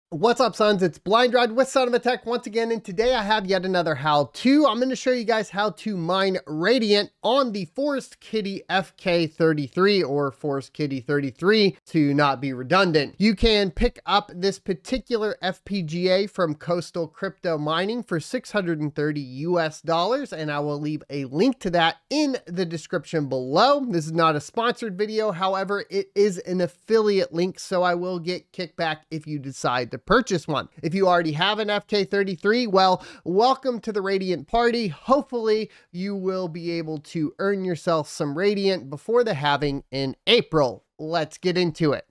What's up, sons? It's Blind Ride with Son of a Tech once again, and today I have yet another how-to. I'm going to show you guys how to mine Radiant on the Forest Kitty FK33 or Forest Kitty 33 to not be redundant. You can pick up this particular FPGA from Coastal Crypto Mining for $630 US, and I will leave a link to that in the description below. This is not a sponsored video, however, it is an affiliate link, so I will get kickback if you decide to purchase one. If you already have an FK33, well, welcome to the Radiant party. Hopefully you will be able to earn yourself some Radiant before the halving in April. Let's get into it.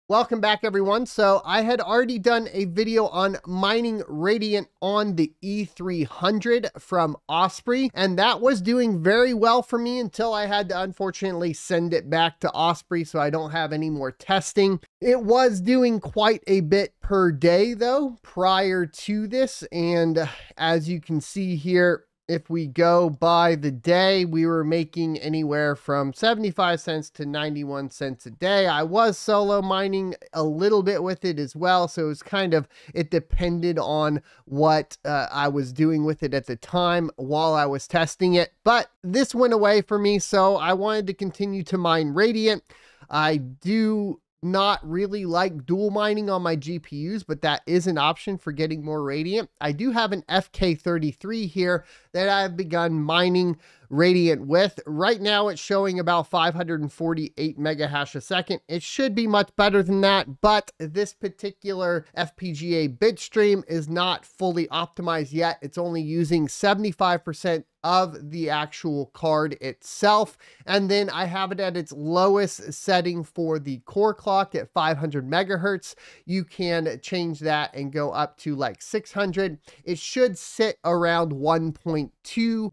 Welcome back, everyone. So I had already done a video on mining Radiant on the E300 from Osprey, and that was doing very well for me until I had to unfortunately send it back to Osprey, so I don't have any more testing. It was doing quite a bit per day though prior to this, and as you can see here, if we go by the day, we were making anywhere from 75 cents to 91 cents a day. I was solo mining a little bit with it as well, so it was kind of, it depended on what I was doing with it at the time while I was testing it. But this went away for me, so I wanted to continue to mine Radiant. I do not really like dual mining on my GPUs, but that is an option for getting more Radiant. I do have an FK33 here that I've begun mining Radiant with. Right now it's showing about 548 mega hash a second. It should be much better than that, but this particular FPGA bit stream is not fully optimized yet. It's only using 75% of the actual card itself. And then I have it at its lowest setting for the core clock at 500 megahertz. You can change that and go up to like 600. It should sit around 1.2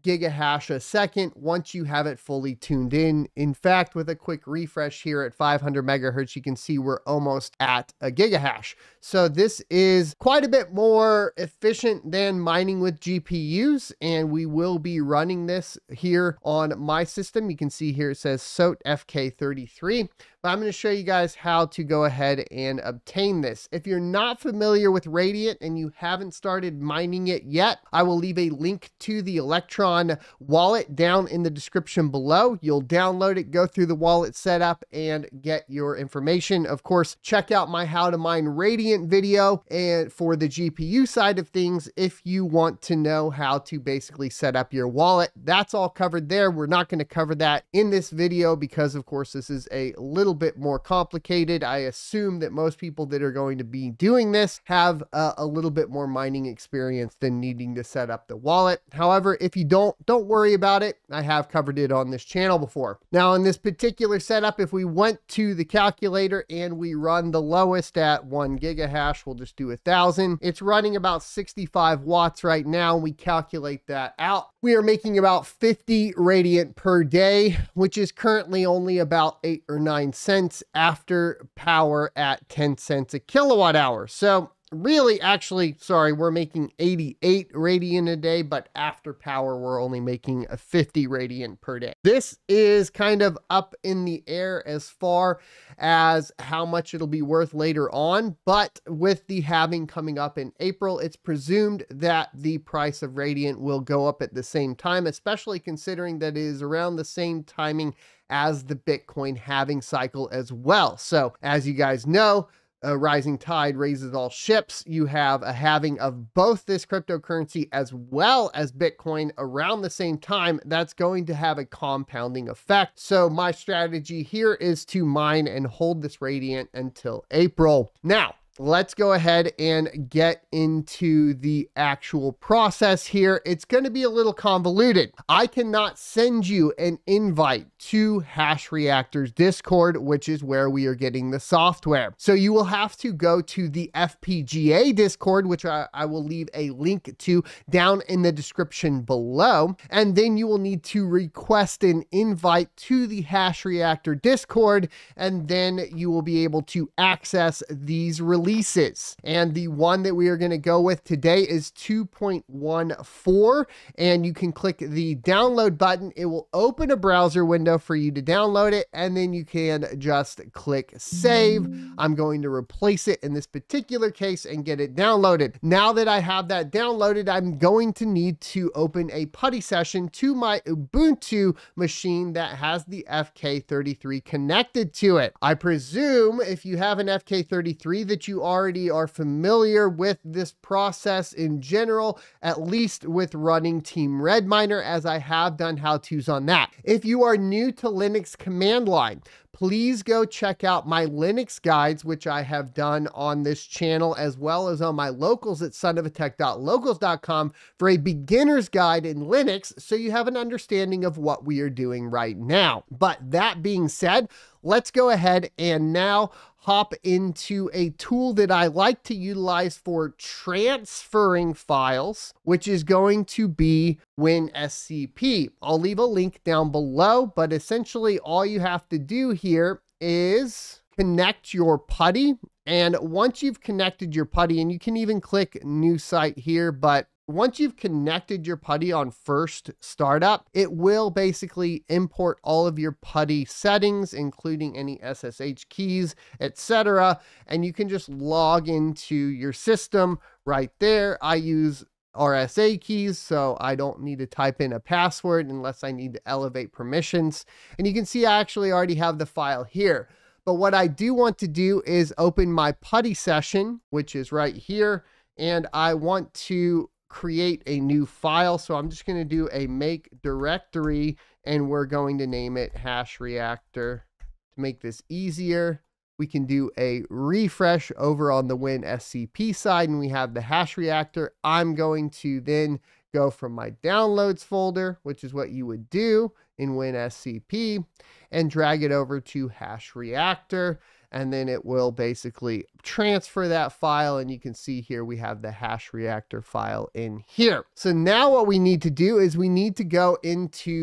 gigahash a second once you have it fully tuned in. In fact, with a quick refresh here at 500 megahertz, you can see we're almost at a gigahash. So this is quite a bit more efficient than mining with GPUs, and we will be running this here on my system. You can see here it says SOT FK33, but I'm going to show you guys how to go ahead and obtain this. If you're not familiar with Radiant and you haven't started mining it yet, I will leave a link to the Electron wallet down in the description below. You'll download it, go through the wallet setup, and get your information. Of course, check out my how to mine Radiant video and for the GPU side of things if you want to know how to basically set up your wallet. That's all covered there. We're not going to cover that in this video because, of course, this is a little bit more complicated. I assume that most people that are going to be doing this have a little bit more mining experience than needing to set up the wallet. However, if you don't worry about it. I have covered it on this channel before. Now, in this particular setup, if we went to the calculator and we run the lowest at 1 gigahash, we'll just do 1,000. It's running about 65 watts right now. We calculate that out. We are making about 50 Radiant per day, which is currently only about 8 or 9 cents after power at 10 cents a kilowatt hour. So really, actually, sorry, we're making 88 Radiant a day, but after power, we're only making a 50 Radiant per day. This is kind of up in the air as far as how much it'll be worth later on, but with the halving coming up in April, it's presumed that the price of Radiant will go up at the same time, especially considering that it is around the same timing as the Bitcoin halving cycle as well. So as you guys know, a rising tide raises all ships. You have a halving of both this cryptocurrency as well as Bitcoin around the same time. That's going to have a compounding effect. So my strategy here is to mine and hold this Radiant until April. Now, let's go ahead and get into the actual process here. It's going to be a little convoluted. I cannot send you an invite to Hash Reactor's Discord, which is where we are getting the software. So you will have to go to the FPGA Discord, which I will leave a link to down in the description below. And then you will need to request an invite to the Hash Reactor Discord, and then you will be able to access these releases releases. And the one that we are going to go with today is 2.14. And you can click the download button. It will open a browser window for you to download it. And then you can just click save. I'm going to replace it in this particular case and get it downloaded. Now that I have that downloaded, I'm going to need to open a PuTTY session to my Ubuntu machine that has the FK33 connected to it. I presume if you have an FK33 that you already are familiar with this process in general, at least with running Team Redminer, as I have done how-tos on that. If you are new to Linux command line, please go check out my Linux guides, which I have done on this channel, as well as on my locals at sonofatech.locals.com for a beginner's guide in Linux, so you have an understanding of what we are doing right now. But that being said, let's go ahead and now hop into a tool that I like to utilize for transferring files, which is going to be WinSCP. I'll leave a link down below, but essentially all you have to do here is connect your PuTTY. And once you've connected your PuTTY, and you can even click new site here, but once you've connected your PuTTY on first startup, it will basically import all of your PuTTY settings, including any SSH keys, etc. And you can just log into your system right there. I use RSA keys, so I don't need to type in a password unless I need to elevate permissions. And you can see I actually already have the file here. But what I do want to do is open my PuTTY session, which is right here, and I want to create a new file. So I'm just going to do a make directory, and we're going to name it hash reactor. To make this easier, we can do a refresh over on the WinSCP side, and we have the hash reactor. I'm going to then go from my downloads folder, which is what you would do in WinSCP, and drag it over to hash reactor. And then it will basically transfer that file. And you can see here we have the hash reactor file in here. So now what we need to do is we need to go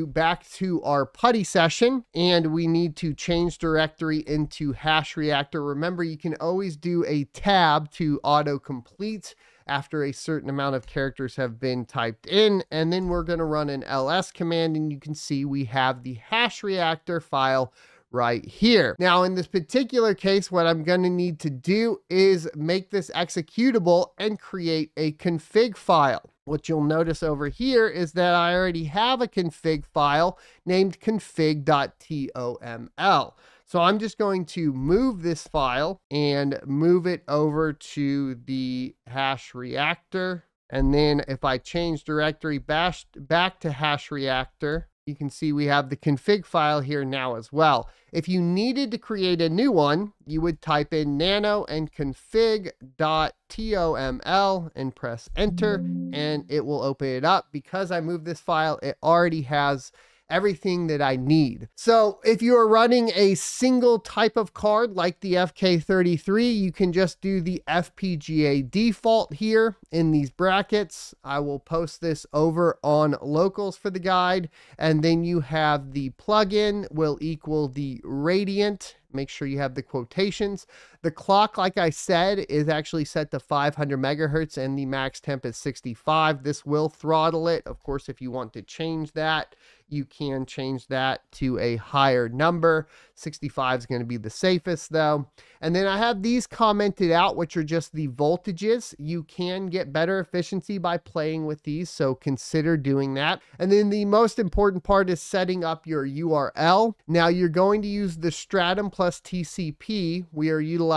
back to our PuTTY session, and we need to change directory into hash reactor. Remember, you can always do a tab to autocomplete after a certain amount of characters have been typed in. And then we're going to run an ls command, and you can see we have the hash reactor file right here. Now, in this particular case, what I'm going to need to do is make this executable and create a config file. What you'll notice over here is that I already have a config file named config.toml. So I'm just going to move this file and move it over to the hash reactor. And then if I change directory back to hash reactor, you can see we have the config file here now as well. If you needed to create a new one, you would type in nano and config.toml and press enter, and it will open it up. Because I moved this file, it already has everything that I need. So if you are running a single type of card like the FK33, you can just do the FPGA default here in these brackets. I will post this over on locals for the guide. And then you have the plugin will equal the Radiant. Make sure you have the quotations. The clock, like I said, is actually set to 500 megahertz and the max temp is 65. This will throttle it. Of course, if you want to change that, you can change that to a higher number. 65 is going to be the safest though. And then I have these commented out, which are just the voltages. You can get better efficiency by playing with these, so consider doing that. And then the most important part is setting up your URL. Now you're going to use the Stratum plus TCP. We are utilizing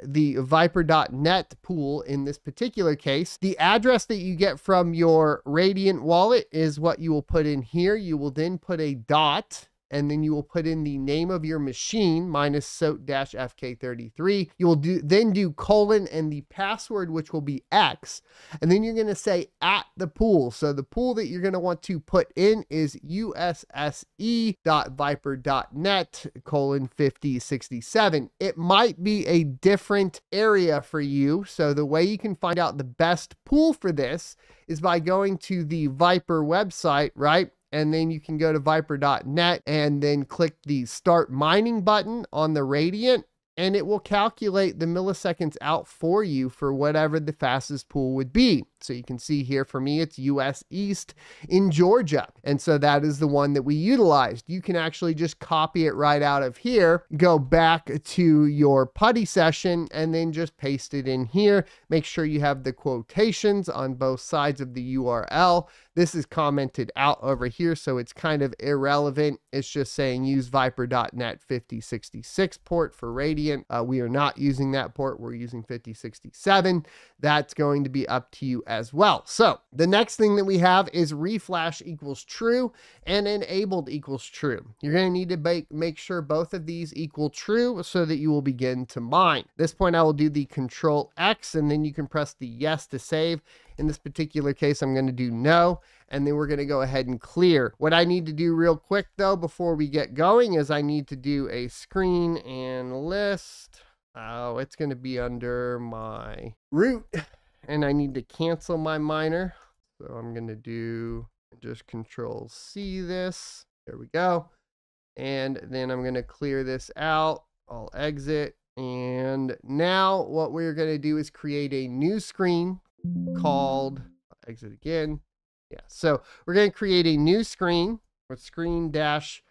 the Viper.net pool in this particular case. The address that you get from your Radiant wallet is what you will put in here. You will then put a dot, and then you will put in the name of your machine minus SOT-FK33. You will then do colon and the password, which will be X. And then you're going to say at the pool. So the pool that you're going to want to put in is usse.viper.net:5067. It might be a different area for you. So the way you can find out the best pool for this is by going to the Viper website, right? And then you can go to viper.net and then click the start mining button on the Radiant. and it will calculate the milliseconds out for you for whatever the fastest pool would be. So you can see here for me, it's US East in Georgia. And so that is the one that we utilized. You can actually just copy it right out of here, go back to your putty session, and then just paste it in here. Make sure you have the quotations on both sides of the URL. This is commented out over here, so it's kind of irrelevant. It's just saying use viper.net 5066 port for Radiant. We are not using that port. We're using 5067. That's going to be up to you as well. So the next thing that we have is reflash equals true and enabled equals true. You're going to need to make sure both of these equal true so that you will begin to mine. At this point, I will do the Control X, and then you can press the yes to save. In this particular case, I'm going to do no, and then we're going to go ahead and clear. What I need to do real quick though, before we get going, is I need to do a screen and list. Oh, it's going to be under my root, and I need to cancel my miner. So I'm going to do just Control C this. There we go. And then I'm going to clear this out. I'll exit. And now what we're going to do is create a new screen called, exit again. Yeah, so we're going to create a new screen with screen dash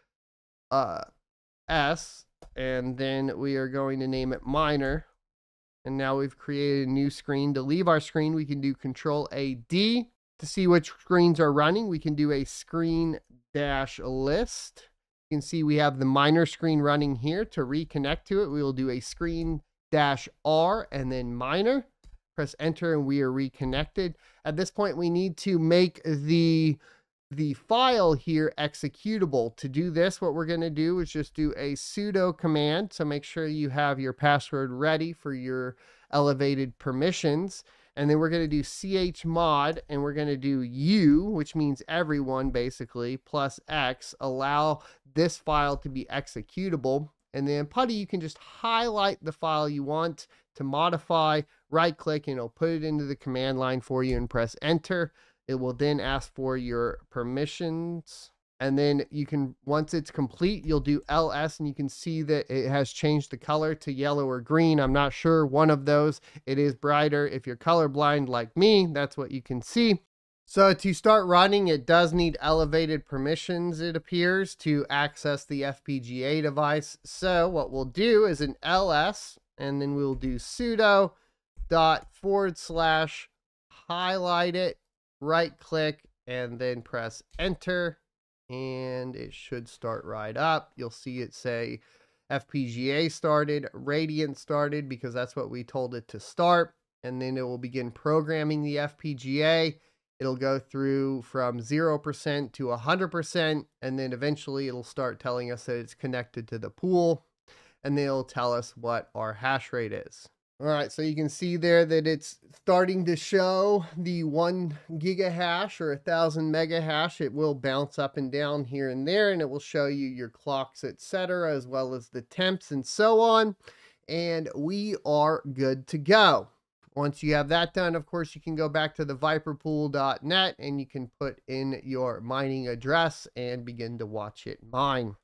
S, and then we are going to name it miner. And now we've created a new screen. To leave our screen, we can do Control A-D. To see which screens are running, we can do a screen dash list. You can see we have the miner screen running here. To reconnect to it, we will do a screen dash R and then miner. Press enter and we are reconnected. At this point, we need to make the file here executable. To do this, what we're going to do is just do a sudo command. So make sure you have your password ready for your elevated permissions. And then we're going to do chmod, and we're going to do u, which means everyone basically, plus x, allow this file to be executable. And then putty, you can just highlight the file you want to modify, right click, and it'll put it into the command line for you and press enter. It will then ask for your permissions. And then you can, once it's complete, you'll do LS, and you can see that it has changed the color to yellow or green. I'm not sure, one of those. It is brighter. If you're colorblind like me, that's what you can see. So to start running, it does need elevated permissions, it appears, to access the FPGA device. So what we'll do is an LS, and then we'll do sudo / highlight it, right click, and then press enter. And it should start right up. You'll see it say FPGA started, Radiant started, because that's what we told it to start. And then it will begin programming the FPGA. It'll go through from 0% to 100%. And then eventually it'll start telling us that it's connected to the pool. And then it'll tell us what our hash rate is. All right, so you can see there that it's starting to show the 1 gigahash or 1,000 mega hash. It will bounce up and down here and there, and it will show you your clocks, etc., as well as the temps and so on. And we are good to go. Once you have that done, of course, you can go back to the viperpool.net and you can put in your mining address and begin to watch it mine.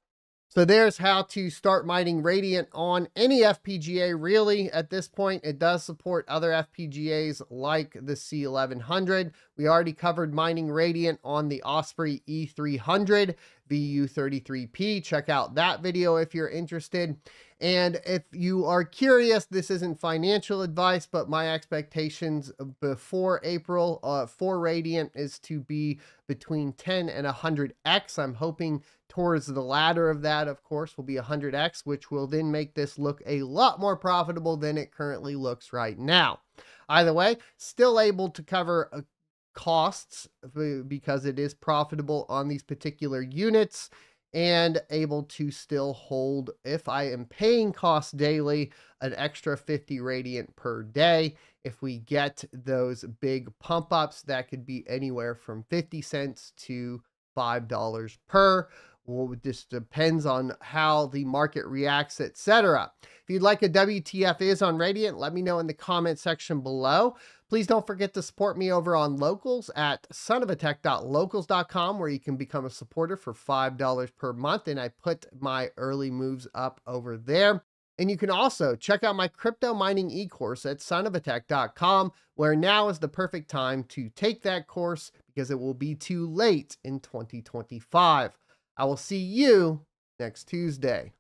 So there's how to start mining Radiant on any FPGA. Really, at this point, it does support other FPGAs like the C1100. We already covered mining Radiant on the Osprey E300 VU33P. Check out that video if you're interested. And if you are curious, this isn't financial advice, but my expectations before April for Radiant is to be between 10 and 100x. I'm hoping towards the latter of that, of course, will be 100x, which will then make this look a lot more profitable than it currently looks right now. Either way, still able to cover costs because it is profitable on these particular units, and able to still hold, if I am paying costs daily, an extra 50 Radiant per day. If we get those big pump ups, that could be anywhere from 50 cents to $5 per. Well, it just depends on how the market reacts, etc. If you'd like a WTF is on Radiant, let me know in the comment section below. Please don't forget to support me over on Locals at sonofatech.locals.com, where you can become a supporter for $5 per month. And I put my early moves up over there. And you can also check out my crypto mining e-course at sonofattech.com, where now is the perfect time to take that course because it will be too late in 2025. I will see you next Tuesday.